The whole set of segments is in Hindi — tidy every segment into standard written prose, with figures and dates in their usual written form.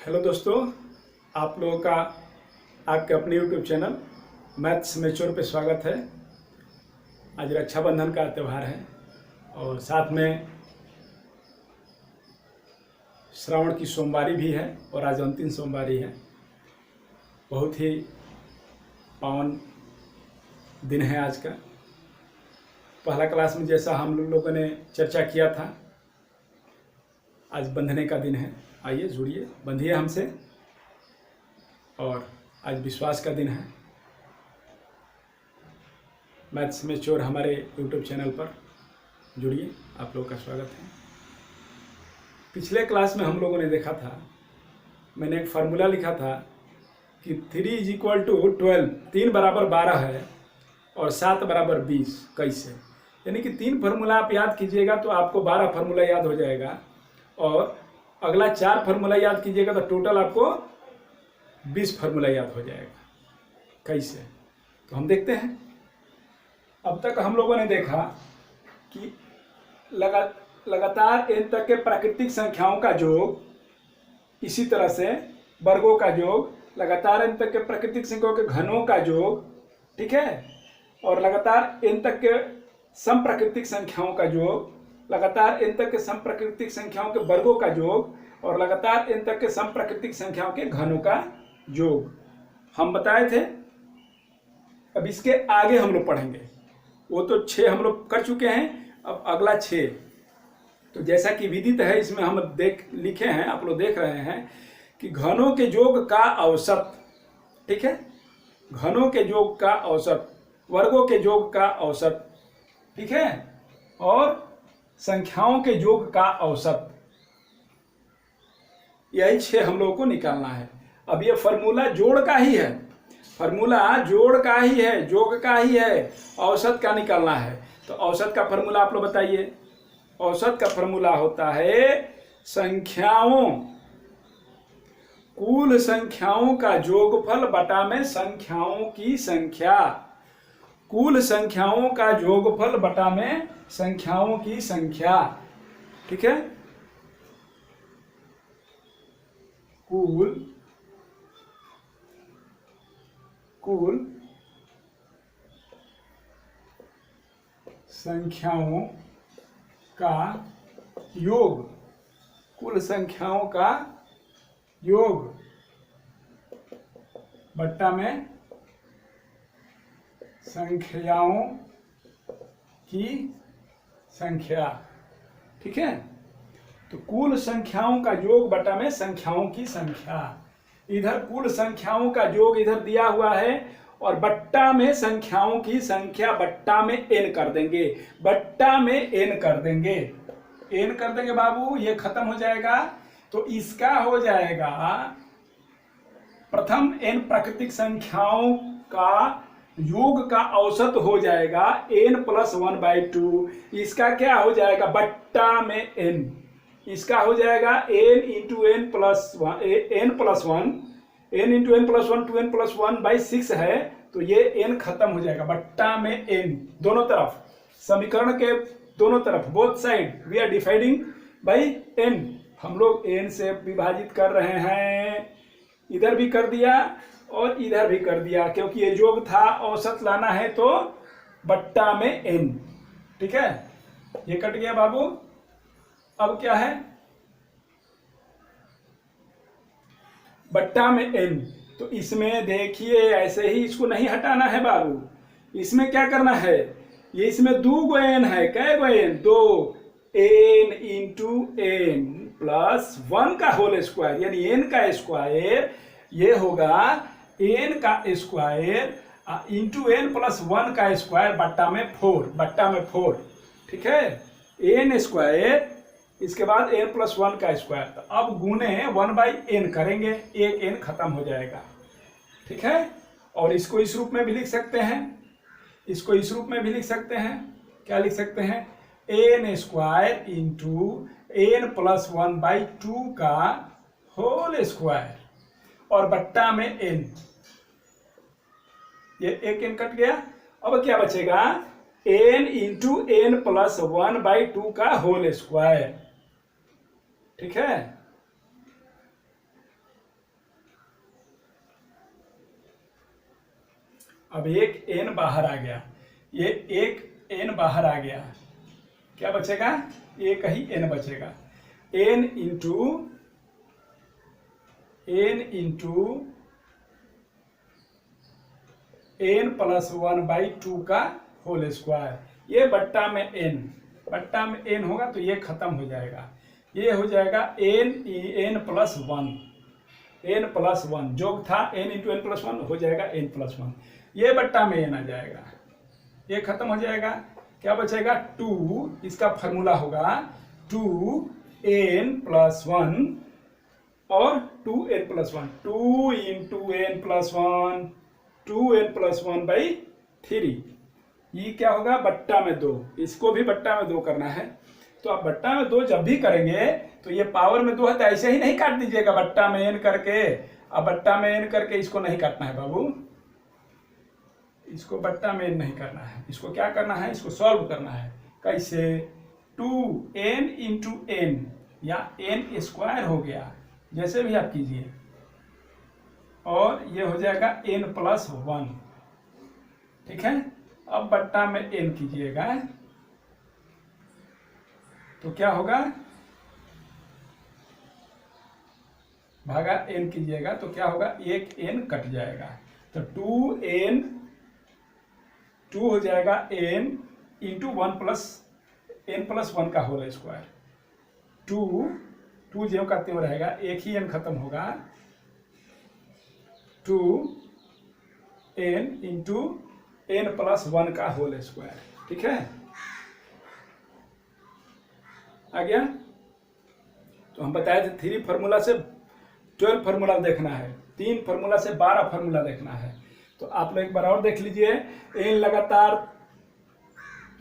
हेलो दोस्तों, आप लोगों का आपके अपने यूट्यूब चैनल मैथ्स मैच्योर पे स्वागत है। आज रक्षाबंधन का त्यौहार है और साथ में श्रावण की सोमवारी भी है और आज अंतिम सोमवारी है। बहुत ही पावन दिन है आज का। पहला क्लास में जैसा हम लोगों ने चर्चा किया था, आज बंधने का दिन है। आइए जुड़िए, बंधिए हमसे। और आज विश्वास का दिन है। मैथ्स मैच्योर हमारे यूट्यूब चैनल पर जुड़िए, आप लोगों का स्वागत है। पिछले क्लास में हम लोगों ने देखा था, मैंने एक फार्मूला लिखा था कि 3 = 12, 3 बराबर 12 है और 7 बराबर 20। कैसे? यानी कि 3 फार्मूला आप याद कीजिएगा तो आपको 12 फार्मूला याद हो जाएगा और अगला 4 फार्मूला याद कीजिएगा तो टोटल आपको 20 फार्मूला याद हो जाएगा। कैसे? तो हम देखते हैं। अब तक हम लोगों ने देखा कि लगातार n तक के प्राकृतिक संख्याओं का योग, इसी तरह से वर्गों का योग, लगातार n तक के प्राकृतिक संख्याओं के घनों का योग, ठीक है, और लगातार n तक के सम प्राकृतिक संख्याओं का योग, लगातार n तक के सम प्राकृतिक संख्याओं के वर्गों का योग और लगातार n तक के सम प्राकृतिक संख्याओं के घनों का योग हम बताए थे। अब इसके आगे हम लोग पढ़ेंगे। वो तो 6 हम लोग कर चुके हैं, अब अगला 6। तो जैसा कि विदित है, इसमें हम लिखे हैं, आप लोग देख रहे हैं कि घनों के योग का औसत, ठीक है, घनों के योग का औसत, वर्गों के योग का औसत, ठीक है, और संख्याओं के योग का औसत, यही 6 हम लोगों को निकालना है। अब ये फॉर्मूला जोड़ का ही है, फॉर्मूला जोड़ का ही है, योग का ही है, औसत का निकालना है। तो औसत का फॉर्मूला आप लोग बताइए। औसत का फॉर्मूला होता है संख्याओं, कुल संख्याओं का योगफल बटा में संख्याओं की संख्या, कुल संख्याओं का योगफल बटा में संख्याओं की संख्या, ठीक है। कुल संख्याओं का योग, कुल संख्याओं का योग बट्टा में संख्याओं की संख्या, ठीक है। तो कुल संख्याओं का योग बटा में संख्याओं की संख्या, इधर कुल संख्याओं का योग इधर दिया हुआ है और बट्टा में संख्याओं की संख्या, बट्टा में n कर देंगे, बट्टा में n कर देंगे, n कर देंगे बाबू, ये खत्म हो जाएगा। तो इसका हो जाएगा प्रथम n प्राकृतिक संख्याओं का योग का औसत हो जाएगा n + 1/2। इसका क्या हो जाएगा? बट्टा में n, इसका हो जाएगा n × n + 1, n + 1, n × n + 1, 2n + 1/6 है। तो ये n खत्म हो जाएगा, बट्टा में n, दोनों तरफ, समीकरण के दोनों तरफ, both side we are dividing by n। हम लोग n से विभाजित कर रहे हैं, इधर भी कर दिया और इधर भी कर दिया, क्योंकि ये योग था, औसत लाना है तो बट्टा में n, ठीक है। ये कट गया बाबू। अब क्या है? बट्टा में n। तो इसमें देखिए, ऐसे ही इसको नहीं हटाना है बाबू, इसमें क्या करना है? ये इसमें 2 n है, कै गो n? 2, n × n + 1 का होल स्क्वायर, यानी n का स्क्वायर, ये होगा n का स्क्वायर × n + 1 का स्क्वायर बट्टा में 4, बट्टा में 4, ठीक है, n स्क्वायर, इसके बाद n + 1 का स्क्वायर। तो अब गुने 1/n करेंगे, एक n खत्म हो जाएगा, ठीक है। और इसको इस रूप में भी लिख सकते हैं, इसको इस रूप में भी लिख सकते हैं। क्या लिख सकते हैं? n² × n + 1/2 का होल स्क्वायर और बट्टा में n, ये एक n कट गया। अब क्या बचेगा? n × n + 1/2 का होल स्क्वायर, ठीक है। अब एक n बाहर आ गया, ये एक n बाहर आ गया, क्या बचेगा? एक ही n बचेगा। n n प्लस 1/2 का होल स्क्वायर, ये बट्टा में n होगा तो ये खत्म हो जाएगा, ये हो जाएगा n प्लस 1 जोग था, n इंटू n प्लस 1 हो जाएगा n प्लस 1, ये बट्टा में n आ जाएगा, ये खत्म हो जाएगा। क्या बचेगा? 2, इसका फॉर्मूला होगा 2n प्लस 1 और 2n plus 1, 2 into n plus 1, 2n plus 1/3, ये क्या होगा? बट्टा में 2, इसको भी बट्टा में 2 करना है। तो आप बट्टा में 2 जब भी करेंगे तो ये पावर में 2 है तो ऐसे ही नहीं काट दीजिएगा बट्टा में n करके। अब बट्टा में n करके इसको नहीं काटना है बाबू, इसको बट्टा में n नहीं करना है, इसको क्या करना है? इसको सॉल्व करना है। कैसे? 2n इंटू n या n स्क्वायर हो गया, जैसे भी आप कीजिए, और ये हो जाएगा n प्लस 1, ठीक है। अब बट्टा में n कीजिएगा तो क्या होगा? भागा n कीजिएगा तो क्या होगा? एक n कट जाएगा, तो 2 हो जाएगा n into 1 plus n plus 1 का होल स्क्वायर, 2 ज्यों का त्यों रहेगा, एक ही n खत्म होगा, 2n इंटू n प्लस 1 का होल स्क्वायर, ठीक है। आ गया? तो हम बताए थे 3 फार्मूला से 12 फार्मूला देखना है, 3 फार्मूला से 12 फार्मूला देखना है। तो आप लोग एक बार और देख लीजिए, n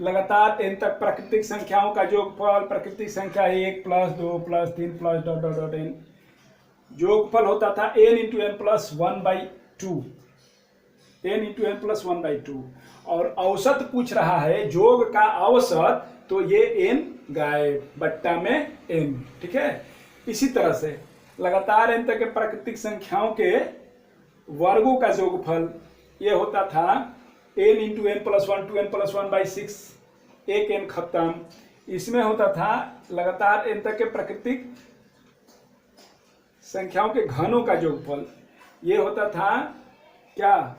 लगातार n तक प्राकृतिक संख्याओं का जोगफल, प्राकृतिक संख्या 1 plus 2 plus 3 plus dot dot dot n, जोगफल होता था n into n plus 1/2, n into n plus 1/2, और औसत पूछ रहा है, जोग का औसत, तो ये n गायब, बट्टा में n, ठीक है। इसी तरह से लगातार n तक के प्राकृतिक संख्याओं के वर्गों का जोगफल ये होता था n into n plus 1, 2n plus 1/6, एक n खत्म। इसमें होता था लगातार n तक के प्राकृतिक संख्याओं के घनों का जोगफल, ये होता था क्या?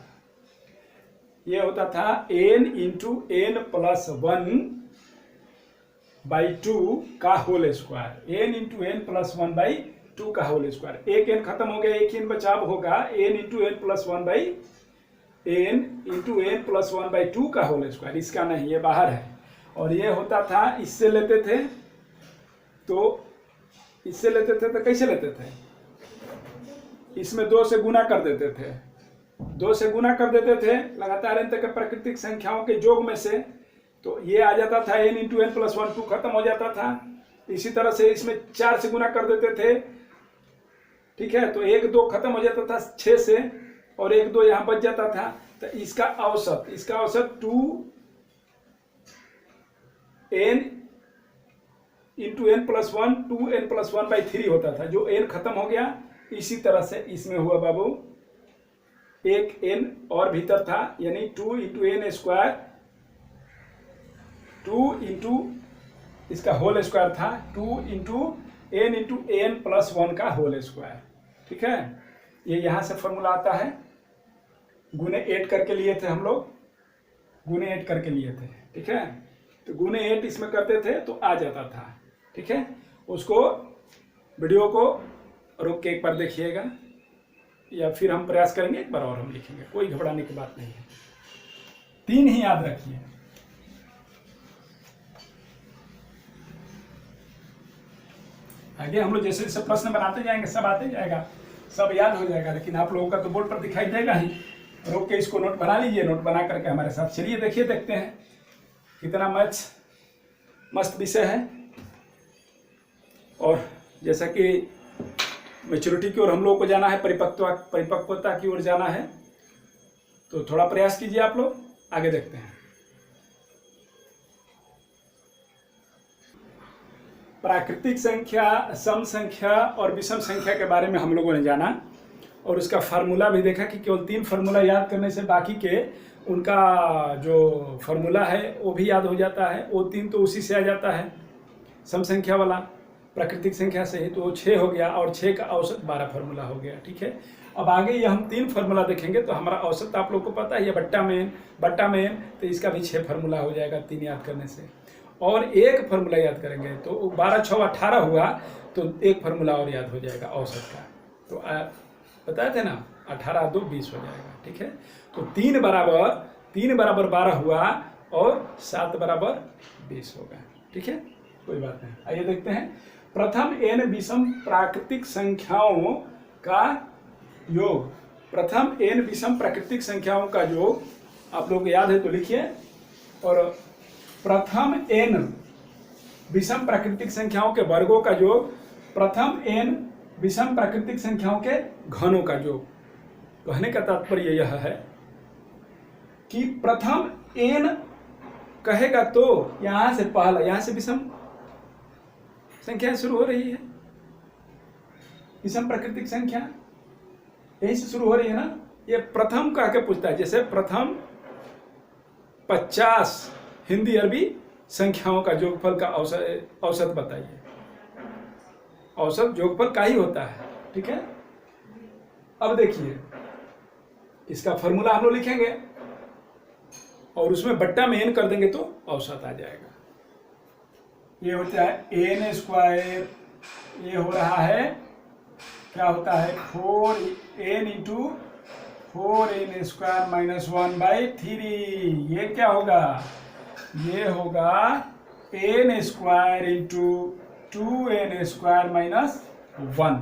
ये होता था n इंटू n प्लस 1/2 का whole square, n into n plus 1/2 का होल स्क्वायर। एक n खत्म हो गया, एक n बचाव होगा, n इंटू n प्लस 1/2 का होल स्क्वायर, इसका नहीं, ये बाहर है। और ये होता था, इससे लेते थे तो कैसे लेते थे? इसमें 2 से गुना कर देते थे, 2 से गुना कर देते थे लगातार n तक के प्राकृतिक संख्याओं के जोग में से, तो ये आ जाता था n इंटू n प्लस 1, 2 खत्म हो जाता था। इसी तरह से इसमें 4 से गुना कर देते थे, ठीक है, तो 1 2 खत्म हो जाता था 6 से, और 1 2 यहाँ बच जाता था। तो इसका औसत 2n into n plus 1, 2n plus 1/3 होता था, जो n खत्म हो गया। इसी तरह से इसमें हुआ बाबू, एक n और भीतर था, यानी 2 इंटू n स्क्वायर, 2 इंटू इसका होल स्क्वायर था, 2 into n into n plus 1 का होल स्क्वायर, ठीक है। ये यहाँ से फॉर्मूला आता है, गुने 8 करके लिए थे हम लोग, गुने 8 करके लिए थे, ठीक है। तो गुने 8 इसमें करते थे तो आ जाता था, ठीक है। उसको वीडियो को रोक के एक बार देखिएगा, या फिर हम प्रयास करेंगे एक बार और हम लिखेंगे, कोई घबराने की बात नहीं है। 3 ही याद रखिए। आगे हम लोग जैसे जैसे प्रश्न बनाते जाएंगे सब आते जाएगा, सब याद हो जाएगा, लेकिन आप लोगों का तो बोर्ड पर दिखाई देगा ही। रोक के इसको नोट बना लीजिए, नोट बना करके हमारे साथ चलिए, देखिए, देखते हैं कितना मस्त विषय है। और जैसा कि मैच्योरिटी की ओर हम लोगों को जाना है, परिपक्वता की ओर जाना है, तो थोड़ा प्रयास कीजिए आप लोग। आगे देखते हैं। प्राकृतिक संख्या, सम संख्या और विषम संख्या के बारे में हम लोगों ने जाना। और उसका फार्मूला भी देखा कि केवल 3 फार्मूला याद करने से बाकी के उनका जो फार्मूला है वो भी याद हो जाता है। वो 3 तो उसी से आ जाता है, सम संख्या वाला प्राकृतिक संख्या से ही, तो वो 6 हो गया और 6 का औसत 12 फार्मूला हो गया। ठीक है, अब आगे ये हम 3 फार्मूला देखेंगे तो हमारा औसत आप लोग को पता है, ये बट्टा में तो इसका भी 6 फार्मूला हो जाएगा 3 याद करने से, और एक फार्मूला याद करेंगे तो 12 6 18 हुआ, तो एक फार्मूला और याद हो जाएगा औसत का। तो बताए थे ना 18 2 20 हो जाएगा। ठीक है, तो 3 बराबर 12 हुआ और 7 बराबर 20 होगा। ठीक है, कोई बात नहीं। आइए देखते हैं प्रथम n विषम प्राकृतिक संख्याओं का योग। प्रथम n विषम प्राकृतिक संख्याओं का योग आप लोग को याद है तो लिखिए। और प्रथम n विषम प्राकृतिक संख्याओं के वर्गों का योग, प्रथम n विषम प्राकृतिक संख्याओं के घनों का योग। कहने का तात्पर्य यह है कि प्रथम n कहेगा तो यहां से पहला, यहां से विषम संख्या शुरू हो रही है, विषम प्राकृतिक संख्या यहीं से शुरू हो रही है ना। ये प्रथम कह के पूछता है, जैसे प्रथम 50 हिंदी अरबी संख्याओं का जोगफल का औसत बताइए। औसत जोगफल का ही होता है। ठीक है, अब देखिए इसका फॉर्मूला हम लोग लिखेंगे और उसमें बट्टा में n कर देंगे तो औसत आ जाएगा। ये होता है n स्क्वायर, ये हो रहा है क्या होता है 4n into 4n square minus 1/3। ये क्या होगा, ये होगा n square into 2n square minus 1।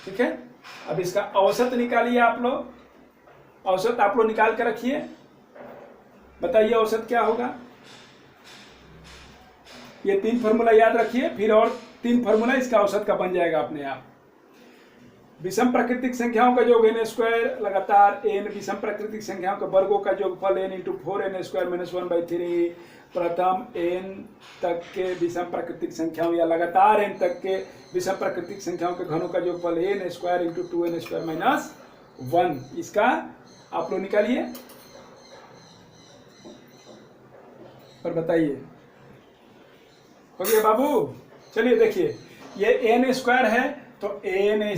ठीक है, अब इसका औसत निकालिए आप लोग। औसत आप लोग निकाल कर रखिए, बताइए औसत क्या होगा। ये 3 फार्मूला याद रखिए, फिर और 3 फार्मूला इसका औसत का बन जाएगा अपने आप। विषम प्राकृतिक संख्याओं का योग n स्क्वायर लगातार n विषम प्राकृतिक संख्याओं के वर्गों का योगफल n into 4n square minus 1/3। प्रथम n तक के विषम प्राकृतिक संख्याओं या लगातार n तक के विषम प्राकृतिक संख्याओं के घनों का योगफल n square into 2n square minus 1। इसका आप लोग निकालिए और बताइए। हो गया बाबू, चलिए देखिए ये n स्क्वायर है तो n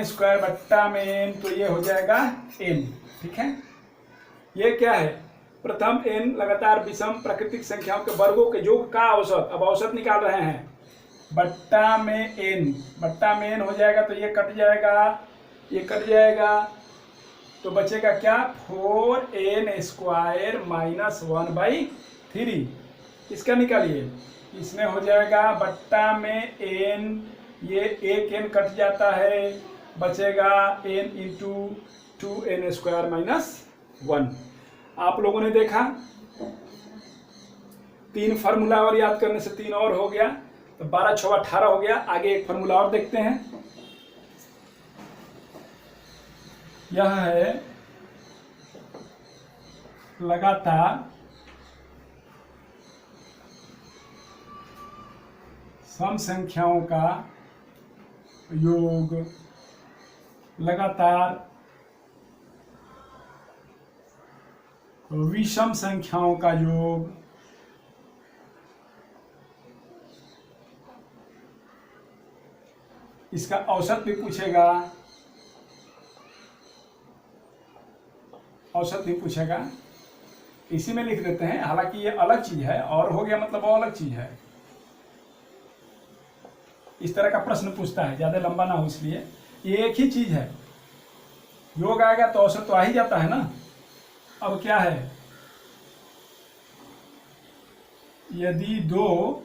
स्क्वायर बट्टा में n, तो ये हो जाएगा n। ठीक है, ये क्या है प्रथम n लगातार विषम प्राकृतिक संख्याओं के वर्गों के योग का औसत। अब औसत निकाल रहे हैं, बट्टा में n हो जाएगा तो ये कट जाएगा, ये कट जाएगा तो बचेगा क्या 4n स्क्वायर माइनस 1/3। इसका निकालिए, इसमें हो जाएगा बट्टा में n, ये एक n कट जाता है, बचेगा n into 2n square minus 1। आप लोगों ने देखा 3 फार्मूला और याद करने से 3 और हो गया, तो 12 6 18 हो गया। आगे एक फार्मूला और देखते हैं, यह है लगातार सम संख्याओं का योग, लगातार विषम संख्याओं का योग, इसका औसत भी पूछेगा, औसत भी पूछेगा। इसी में लिख देते हैं, हालांकि ये अलग चीज है, और हो गया मतलब वो अलग चीज है। इस तरह का प्रश्न पूछता है, ज्यादा लंबा ना हो इसलिए। ये एक ही चीज है, योग आएगा तो औसत तो आ ही जाता है ना। अब क्या है, यदि 2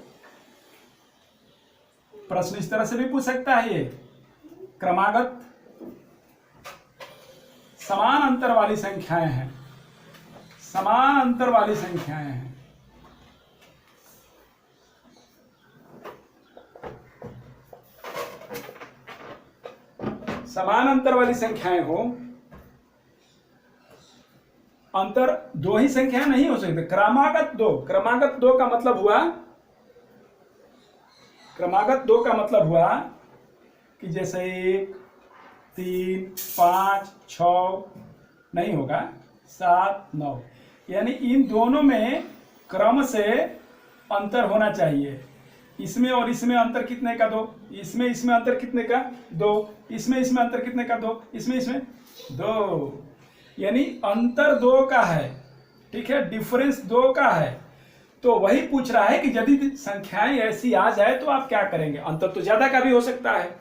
प्रश्न इस तरह से भी पूछ सकता है, ये क्रमागत समान अंतर वाली संख्याएं हैं, समान अंतर वाली संख्याएं हैं। समान अंतर वाली संख्याएं हो, अंतर 2 ही संख्याएं नहीं हो सकते, क्रमागत 2। क्रमागत 2 का मतलब हुआ, क्रमागत 2 का मतलब हुआ कि जैसे 1 3, 5, 6 नहीं होगा, 7, 9, यानी इन दोनों में क्रम से अंतर होना चाहिए। इसमें और इसमें अंतर कितने का 2, इसमें अंतर कितने का 2, इसमें अंतर कितने का 2, इसमें 2, यानी अंतर 2 का है, ठीक है, डिफरेंस 2 का है। तो वही पूछ रहा है कि यदि संख्याएं ऐसी आ जाए तो आप क्या करेंगे। अंतर तो ज्यादा का भी हो सकता है,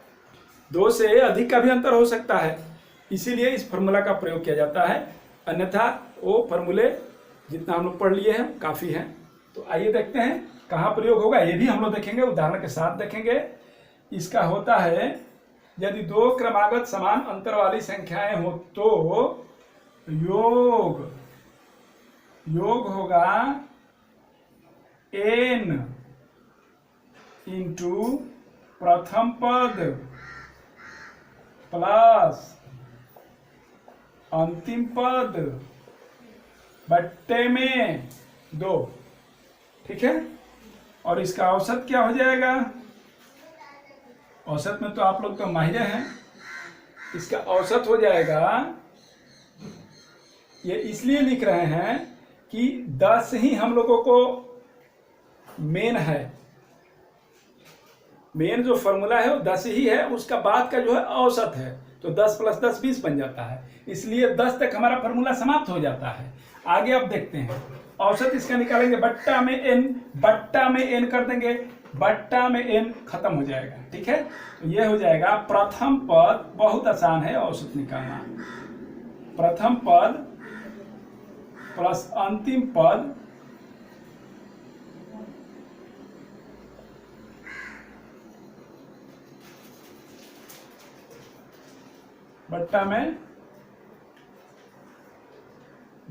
2 से अधिक का भी अंतर हो सकता है, इसीलिए इस फॉर्मूला का प्रयोग किया जाता है। अन्यथा वो फॉर्मूले जितना हम लोग पढ़ लिए हैं काफी हैं। तो आइए देखते हैं कहाँ प्रयोग होगा, ये भी हम लोग देखेंगे, उदाहरण के साथ देखेंगे। इसका होता है यदि 2 क्रमागत समान अंतर वाली संख्याएं हो तो योग होगा n इंटू प्रथम पद प्लस अंतिम पद बट्टे में 2, ठीक है। और इसका औसत क्या हो जाएगा, औसत में तो आप लोग तो माहिर हैं, इसका औसत हो जाएगा, ये इसलिए लिख रहे हैं कि 10 ही हम लोगों को मेन है, मेन जो फॉर्मूला है वो 10 ही है, उसका बाद का जो है औसत है, तो 10 + 10 20 बन जाता है, इसलिए 10 तक हमारा फॉर्मूला समाप्त हो जाता है। आगे अब देखते हैं, औसत इसका निकालेंगे, बट्टा में n कर देंगे, बट्टा में n खत्म हो जाएगा, ठीक है। तो ये हो जाएगा प्रथम पद, बहुत आसान है औसत निकालना, प्रथम पद प्लस अंतिम पद बट्टा में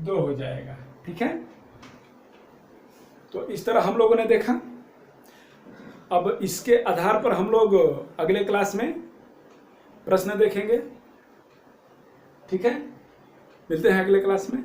2 हो जाएगा, ठीक है। तो इस तरह हम लोगों ने देखा। अब इसके आधार पर हम लोग अगले क्लास में प्रश्न देखेंगे, ठीक है। मिलते हैं अगले क्लास में।